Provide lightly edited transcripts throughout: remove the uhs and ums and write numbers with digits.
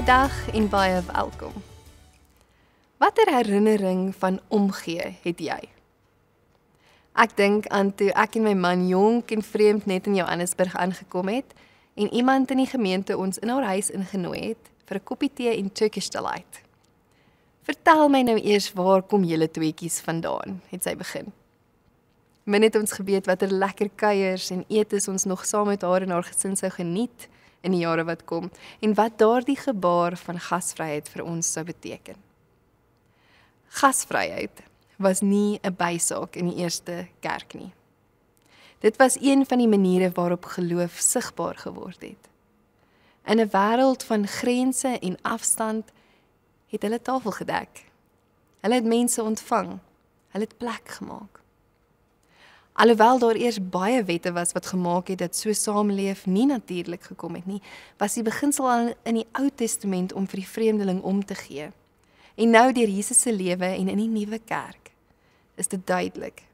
Goeiedag en baie welkom. Watter herinnering van omgee het jy? Ek dink aan toe ek en my man jonk en vreemd net in Johannesburg aangekom het en iemand in die gemeente ons in haar huis ingenooi het vir 'n koppie tee en Turkish Delight. Vertel my nou eers, waar kom julle tweeetjies vandaan, het sy begin. Min het ons geweet watter lekker kuiers en etes ons nog saam met haar en haar gesin sou geniet in die jare wat kom, en wat daardie gebaar van gasvryheid vir ons sou beteken. Gasvryheid was nie 'n bysaak in die eerste kerk nie. Dit was een van die maniere waarop geloof sigbaar geword het. In 'n wêreld van grense en afstand het hulle tafel gedek. Hulle het mense ontvang. Hulle het plek gemaak. Alhoewel daar eers baie wette was wat gemaak het dat so saamleef nie natuurlik gekom het nie, was die beginsel al in die Ou Testament om vir die vreemdeling om te gee. En nou deur Jesus se lewe en in die nuwe kerk is dit duidelik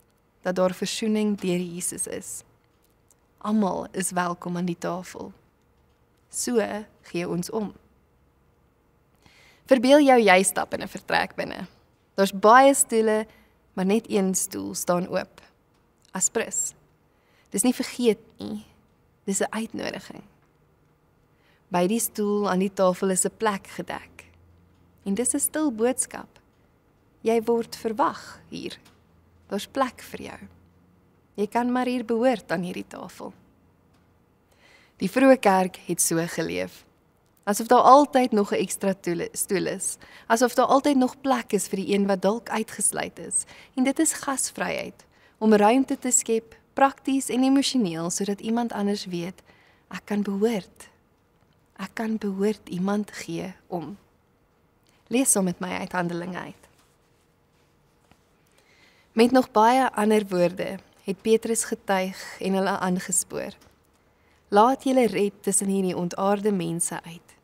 dat daar versoening deur Jesus is. Almal is welkom aan die tafel. So gee ons om. Verbeel jou jy stap in 'n vertrek binne. Daar's baie stoele, maar net een stoel staan oop. Aspris. Dis nie vergeet nie, dis 'n uitnodiging. By die stoel aan die tafel is 'n plek gedek. En dis 'n stil boodskap. Jy word verwag hier. Daar's plek vir jou. Jy kan maar hier behoort aan hierdie tafel. Die vroeë kerk het so geleef. Asof daar altyd nog 'n ekstra stoel is. Asof daar altyd nog plek is vir die een wat dalk uitgesluit is. En dit is gasvryheid. Om ruimte te skep, prakties en emosioneel, sodat iemand anders weet, ek kan behoort. Ek kan behoort, iemand gee om. Lees saam met my uit Handelinge uit. Met nog baie ander woorde het Petrus getuig en hulle aangespoor. Laat julle red tussen hierdie ontaarde mense uit.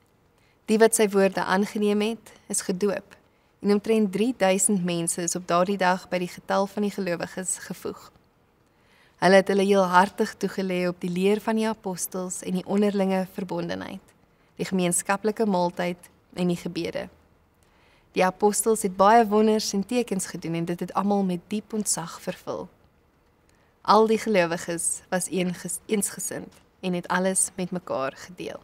Die wat sy woorde aangeneem het, is gedoop. En omtrent 3000 mense is op daardie dag by die getal van die gelowiges gevoeg. Hulle het hulle heel hartig toegelê op die leer van die apostels en die onderlinge verbondenheid, die gemeenskaplike maaltyd en die gebede. Die apostels het baie wonders en tekens gedoen en dit het almal met diep ontzag vervul. Al die gelowiges was eensgesind en het alles met mekaar gedeel.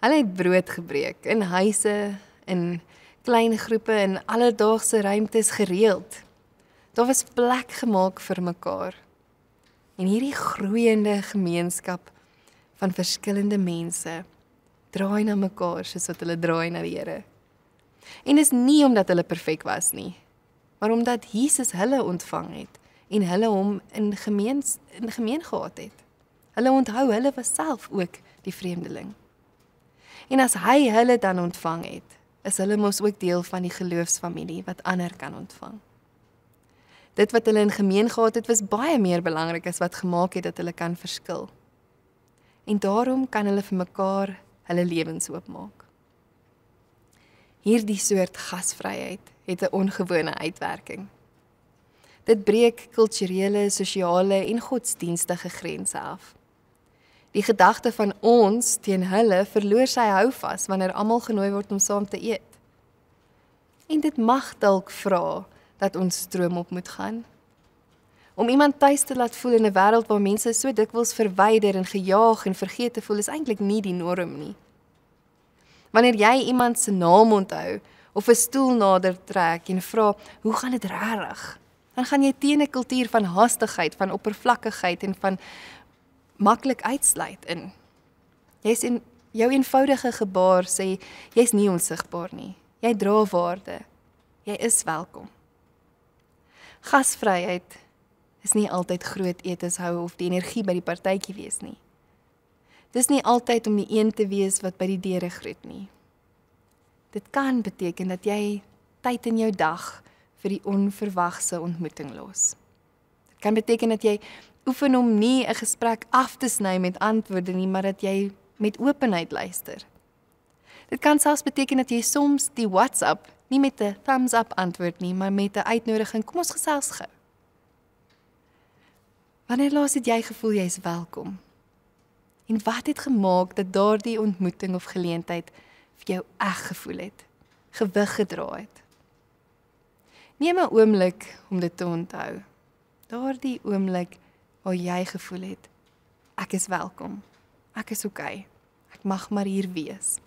Hulle het brood gebreek in huise, in klein groepe en alledaagse ruimtes gereeld. Daar was plek gemaak vir mekaar. En hierdie groeiende gemeenskap van verskillende mense draai na mekaar soos wat hulle draai na die Here. En dis nie omdat hulle perfek was nie, maar omdat Jesus hulle ontvang het en hulle hom in gemeen gehad het. Hulle onthou, hulle was self ook die vreemdeling. En as hy hulle dan ontvang het, is hulle mos ook deel van die geloofsfamilie wat ander kan ontvang. Dit wat hulle in gemeen gehad het, was baie meer belangrik as wat gemaak het dat hulle kan verskil. En daarom kan hulle vir mekaar hulle lewens oopmaak. Hierdie soort gasvryheid het 'n ongewone uitwerking. Dit breek kulturele, sosiale en godsdienstige grense af. Die gedagte van ons teen hulle verloor sy houvas wanneer almal genooi word om saam te eet. En dit mag dalk vra dat ons stroom op moet gaan. Om iemand tuis te laat voel in 'n wêreld waar mense so dikwels verwyder en gejaag en vergeet te voel, is eintlik nie die norm nie. Wanneer jy iemand se naam onthou of 'n stoel nader trek en vra, hoe gaan dit regtig? Dan gaan jy teen 'n kultuur van haastigheid, van oppervlakkigheid en van maklik uitsluit in. Jy's in jou eenvoudige gebaar sê, jy's nie onsigbaar nie. Jy dra waarde. Jy is welkom. Gasvryheid is nie altyd groot etes hou of die energie by die partytjie wees nie. Dis nie altyd om die een te wees wat by die deure groet nie. Dit kan beteken dat jy tyd in jou dag vir die onverwagse ontmoeting los. Dit kan beteken dat jy oefen om nie 'n gesprek af te sny met antwoorde nie, maar dat jy met openheid luister. Dit kan selfs beteken dat jy soms die WhatsApp nie met 'n thumbs up antwoord nie, maar met 'n uitnodiging, kom ons gesels gou. Wanneer laas het jy gevoel jy is welkom? En wat het gemaak dat daardie ontmoeting of geleentheid vir jou eg gevoel het, gewig gedra het? Neem 'n oomblik om dit te onthou. Daardie oomblik waar jy gevoel het, ek is welkom, ek is oukei, ek mag maar hier wees.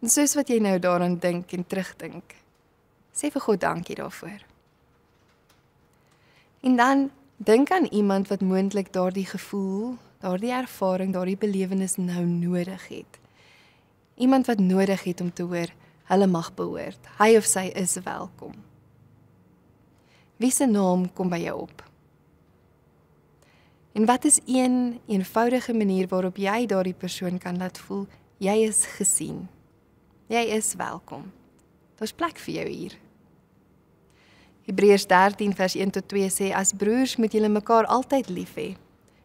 En soos wat jy nou daaraan dink en terugdink, sê vir God dankie daarvoor. En dan dink aan iemand wat moontlik daardie gevoel, daardie ervaring, daardie belewenis nou nodig het. Iemand wat nodig het om te hoor, hulle mag behoort, hy of sy is welkom. Wie se naam kom by jou op? En wat is een eenvoudige manier waarop jy daardie persoon kan laat voel, jy is gesien, jy is welkom, daar's plek vir jou hier. Hebreërs 13 vers 1-2 sê, as broers moet julle mekaar altyd lief hê.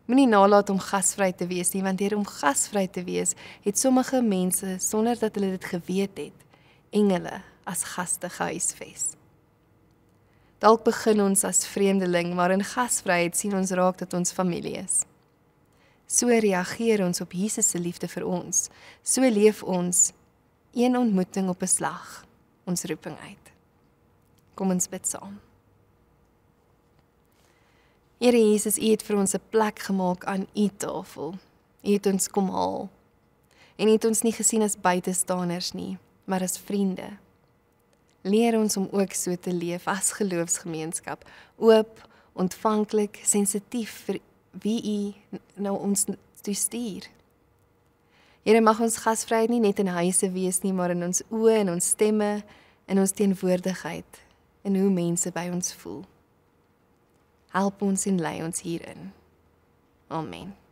Moenie nalat om gasvry te wees nie, want deur om gasvry te wees, het sommige mense, sonder dat hulle dit geweet het, engele as gaste gehuisves. Dalk begin ons as vreemdeling, maar in gasvryheid sien ons raak dat ons familie is. So reageer ons op Jesus se liefde vir ons. So leef ons een ontmoeting op 'n slag, ons roeping uit. Kom ons bid saam. Here Jesus, U het vir ons 'n plek gemaak aan U tafel. U het ons kom haal. En U het ons nie gesien as buitestanders nie, maar as vriende. Leer ons om ook so te leef as geloofsgemeenskap, oop, ontvanklik, sensitief vir wie U nou ons toestuur. Here, mag ons gasvryheid nie net in huise wees nie, maar in ons oë, in ons stemme, in ons teenwoordigheid, en hoe mense by ons voel. Help ons en lei ons hierin. Amen.